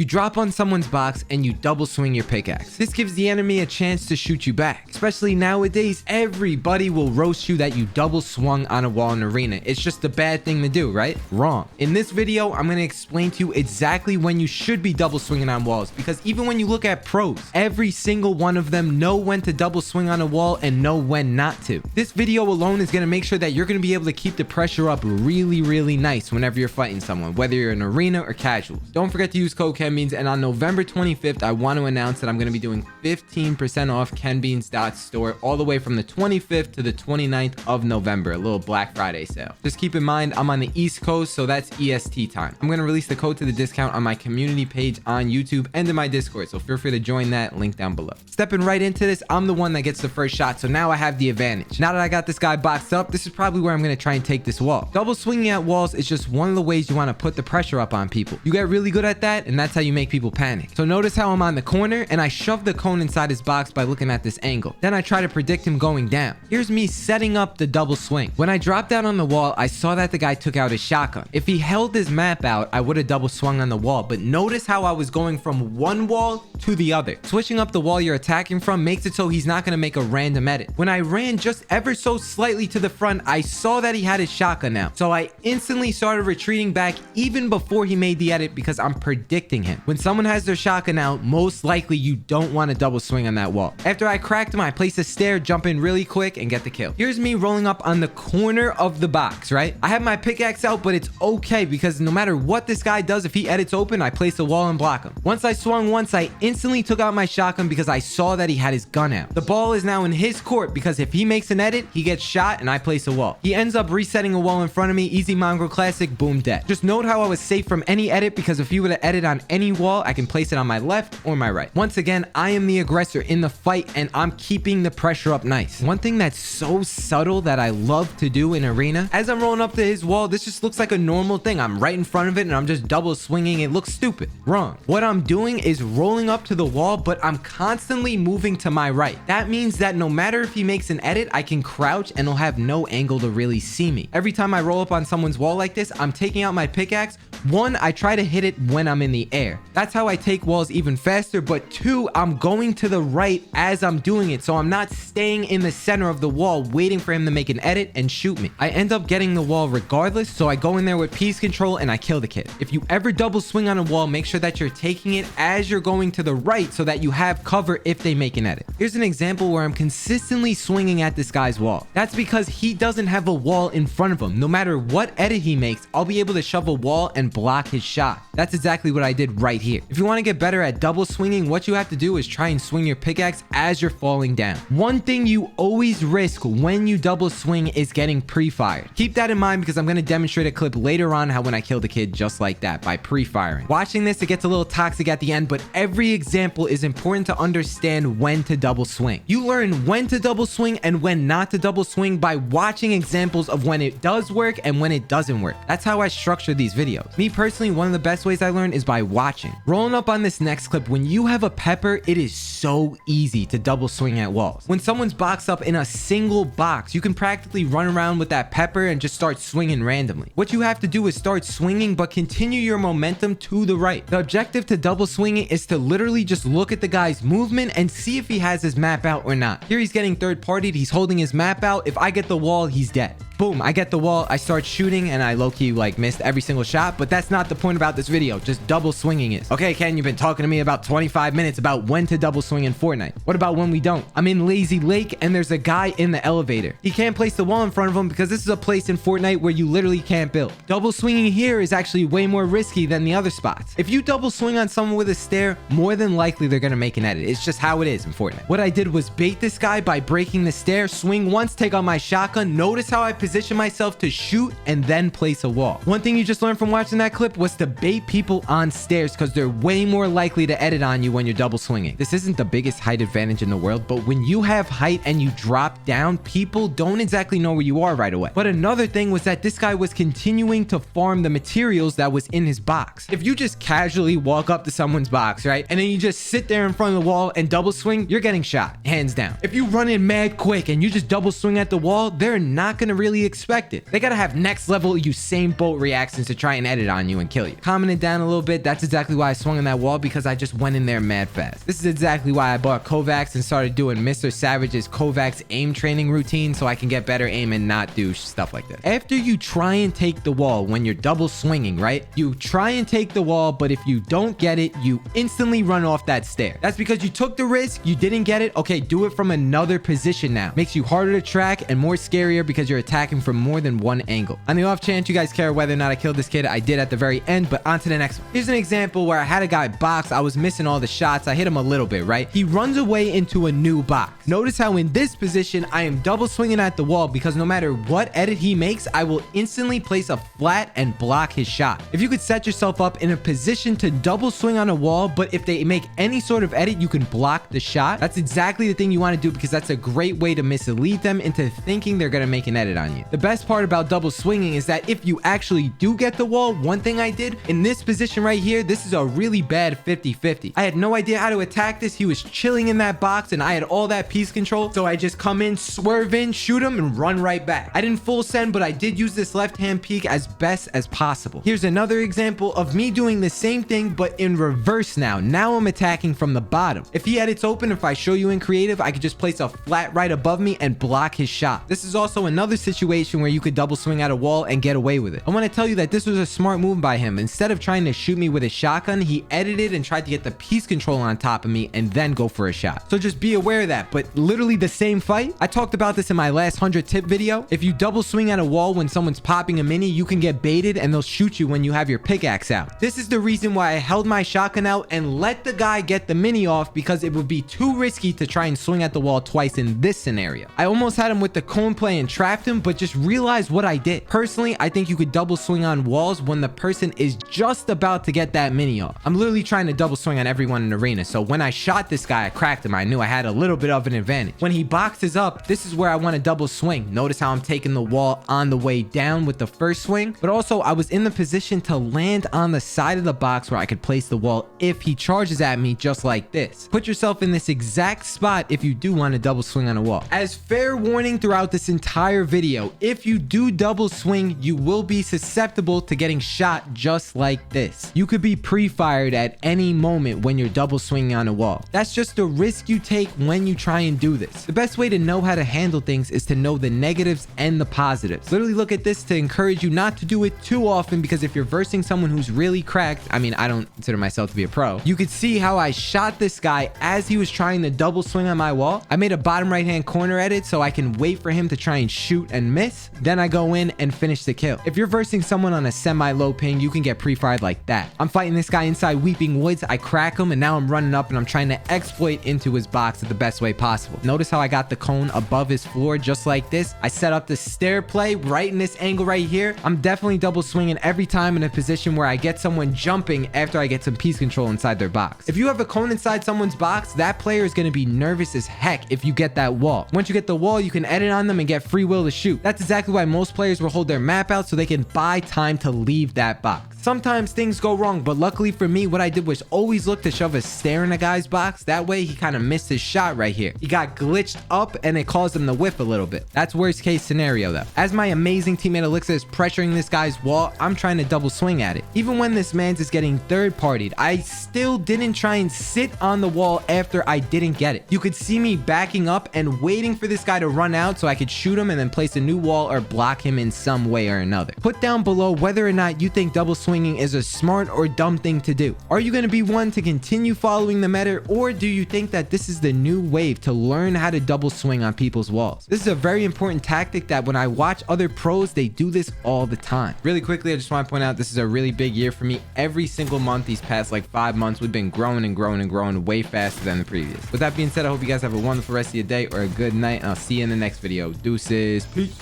You drop on someone's box and you double swing your pickaxe. This gives the enemy a chance to shoot you back. Especially nowadays, everybody will roast you that you double swung on a wall in arena. It's just a bad thing to do, right? Wrong. In this video, I'm going to explain to you exactly when you should be double swinging on walls, because even when you look at pros, every single one of them know when to double swing on a wall and know when not to. This video alone is going to make sure that you're going to be able to keep the pressure up really nice whenever you're fighting someone, whether you're in arena or casuals. Don't forget to use code KenBeans, and on November 25th, I want to announce that I'm going to be doing 15% off KenBeans.store all the way from the 25th to the 29th of November, a little Black Friday sale. Just keep in mind, I'm on the East Coast, so that's EST time. I'm going to release the code to the discount on my community page on YouTube and in my Discord, so feel free to join that, link down below. Stepping right into this, I'm the one that gets the first shot, so now I have the advantage. Now that I got this guy boxed up, this is probably where I'm going to try and take this wall. Double swinging at walls is just one of the ways you want to put the pressure up on people. You get really good at that, and that's how you make people panic. So notice how I'm on the corner, and I shove the cone inside his box by looking at this angle. Then I try to predict him going down. Here's me setting up the double swing. When I dropped down on the wall, I saw that the guy took out his shotgun. If he held his map out, I would have double swung on the wall, but notice how I was going from one wall to the other. Switching up the wall you're attacking from makes it so he's not going to make a random edit. When I ran just ever so slightly to the front, I saw that he had his shotgun out, so I instantly started retreating back even before he made the edit, because I'm predicting him. When someone has their shotgun out, most likely you don't want to double swing on that wall. After I cracked him, I place a stair, jump in really quick, and get the kill. Here's me rolling up on the corner of the box, right? I have my pickaxe out, but it's okay, because no matter what this guy does, if he edits open, I place a wall and block him. Once I swung once, I instantly took out my shotgun because I saw that he had his gun out. The ball is now in his court, because if he makes an edit, he gets shot and I place a wall. He ends up resetting a wall in front of me. Easy mongrel classic, boom, dead. Just note how I was safe from any edit, because if he would have edited on any wall, I can place it on my left or my right. Once again, I am the aggressor in the fight, and I'm keeping the pressure up nice. One thing that's so subtle that I love to do in arena, as I'm rolling up to his wall, this just looks like a normal thing. I'm right in front of it and I'm just double swinging. It looks stupid. Wrong. What I'm doing is rolling up to the wall, but I'm constantly moving to my right. That means that no matter if he makes an edit, I can crouch and he'll have no angle to really see me. Every time I roll up on someone's wall like this, I'm taking out my pickaxe. One, I try to hit it when I'm in the air. That's how I take walls even faster, but two, I'm going to the right as I'm doing it, so I'm not staying in the center of the wall waiting for him to make an edit and shoot me. I end up getting the wall regardless, so I go in there with peace control and I kill the kid. If you ever double swing on a wall, make sure that you're taking it as you're going to the right so that you have cover if they make an edit. Here's an example where I'm consistently swinging at this guy's wall. That's because he doesn't have a wall in front of him. No matter what edit he makes, I'll be able to shove a wall and block his shot. That's exactly what I did right here. If you want to get better at double swinging, what you have to do is try and swing your pickaxe as you're falling down. One thing you always risk when you double swing is getting pre-fired. Keep that in mind, because I'm going to demonstrate a clip later on how when I killed a kid just like that by pre-firing. Watching this, it gets a little toxic at the end, but every example is important to understand when to double swing. You learn when to double swing and when not to double swing by watching examples of when it does work and when it doesn't work. That's how I structure these videos. Me personally, one of the best ways I learn is by watching. Rolling up on this next clip, when you have a pepper, it is so easy to double swing at walls. When someone's boxed up in a single box, you can practically run around with that pepper and just start swinging randomly. What you have to do is start swinging, but continue your momentum to the right. The objective to double swinging is to literally just look at the guy's movement and see if he has his map out or not. Here he's getting third partied, he's holding his map out. If I get the wall, he's dead. Boom, I get the wall, I start shooting, and I low-key like missed every single shot, but that's not the point about this video. Just double swinging is. Okay, Ken, you've been talking to me about 25 minutes about when to double swing in Fortnite. What about when we don't? I'm in Lazy Lake and there's a guy in the elevator. He can't place the wall in front of him because this is a place in Fortnite where you literally can't build. Double swinging here is actually way more risky than the other spots. If you double swing on someone with a stair, more than likely they're gonna make an edit. It's just how it is in Fortnite. What I did was bait this guy by breaking the stair, swing once, take out my shotgun. Notice how I position myself to shoot and then place a wall. One thing you just learned from watching that clip was to bait people on stairs, because they're way more likely to edit on you when you're double swinging. This isn't the biggest height advantage in the world, but when you have height and you drop down, people don't exactly know where you are right away. But another thing was that this guy was continuing to farm the materials that was in his box. If you just casually walk up to someone's box, right, and then you just sit there in front of the wall and double swing, you're getting shot, hands down. If you run in mad quick and you just double swing at the wall, they're not gonna really completely expected. They gotta have next level Usain Bolt reactions to try and edit on you and kill you. Comment it down a little bit. That's exactly why I swung on that wall, because I just went in there mad fast. This is exactly why I bought Kovacs and started doing Mr. Savage's Kovacs aim training routine so I can get better aim and not do stuff like this. After you try and take the wall when you're double swinging, right? You try and take the wall, but if you don't get it, you instantly run off that stair. That's because you took the risk, you didn't get it. Okay, do it from another position now. Makes you harder to track and more scarier because you're attacking from more than one angle. On the off chance you guys care whether or not I killed this kid, I did at the very end, but on to the next one. Here's an example where I had a guy box. I was missing all the shots. I hit him a little bit, right? He runs away into a new box. Notice how in this position, I am double swinging at the wall because no matter what edit he makes, I will instantly place a flat and block his shot. If you could set yourself up in a position to double swing on a wall, but if they make any sort of edit, you can block the shot. That's exactly the thing you want to do because that's a great way to mislead them into thinking they're going to make an edit on you. The best part about double swinging is that if you actually do get the wall, one thing I did in this position right here, this is a really bad 50-50. I had no idea how to attack this. He was chilling in that box and I had all that piece control. So I just come in, swerve in, shoot him and run right back. I didn't full send, but I did use this left hand peek as best as possible. Here's another example of me doing the same thing, but in reverse now. Now I'm attacking from the bottom. If he edits open, if I show you in creative, I could just place a flat right above me and block his shot. This is also another situation where you could double swing at a wall and get away with it. I want to tell you that this was a smart move by him. Instead of trying to shoot me with a shotgun, he edited and tried to get the piece control on top of me and then go for a shot. So just be aware of that. But literally the same fight, I talked about this in my last 100 tip video. If you double swing at a wall when someone's popping a mini, you can get baited and they'll shoot you when you have your pickaxe out. This is the reason why I held my shotgun out and let the guy get the mini off, because it would be too risky to try and swing at the wall twice in this scenario. I almost had him with the cone play and trapped him, but just realized what I did. Personally, I think you could double swing on walls when the person is just about to get that mini off. I'm literally trying to double swing on everyone in the arena, so when I shot this guy, I cracked him. I knew I had a little bit of an advantage. When he boxes up, this is where I want to double swing. Notice how I'm taking the wall on the way down with the first swing, but also I was in the position to land on the side of the box where I could place the wall if he charges at me just like this. Put yourself in this exact spot if you do want to double swing on a wall. As fair warning throughout this entire video, if you do double swing, you will be susceptible to getting shot just like this. You could be pre-fired at any moment when you're double swinging on a wall. That's just the risk you take when you try and do this. The best way to know how to handle things is to know the negatives and the positives. Literally look at this to encourage you not to do it too often, because if you're versing someone who's really cracked, I mean, I don't consider myself to be a pro. You could see how I shot this guy as he was trying to double swing on my wall. I made a bottom right hand corner edit so I can wait for him to try and shoot and miss. Then I go in and finish the kill. If you're versing someone on a semi-low ping, you can get pre-fired like that. I'm fighting this guy inside Weeping Woods. I crack him and now I'm running up and I'm trying to exploit into his box the best way possible. Notice how I got the cone above his floor just like this. I set up the stair play right in this angle right here. I'm definitely double swinging every time in a position where I get someone jumping after I get some piece control inside their box. If you have a cone inside someone's box, that player is going to be nervous as heck if you get that wall. Once you get the wall, you can edit on them and get free will to shoot. That's exactly why most players will hold their map out so they can buy time to leave that box. Sometimes things go wrong, but luckily for me, what I did was always look to shove a stair in a guy's box. That way he kind of missed his shot right here. He got glitched up and it caused him to whiff a little bit. That's worst case scenario though. As my amazing teammate Elixir is pressuring this guy's wall, I'm trying to double swing at it. Even when this man's is getting third partied, I still didn't try and sit on the wall after I didn't get it. You could see me backing up and waiting for this guy to run out so I could shoot him and then place a new wall or block him in some way or another. Put down below whether or not you think double swinging is a smart or dumb thing to do. Are you going to be one to continue following the meta, or do you think that this is the new wave to learn how to double swing on people's walls? This is a very important tactic that when I watch other pros, they do this all the time. Really quickly, I just want to point out this is a really big year for me. Every single month these past like 5 months, we've been growing and growing and growing way faster than the previous. With that being said, I hope you guys have a wonderful rest of your day or a good night, and I'll see you in the next video. Deuces. Peace.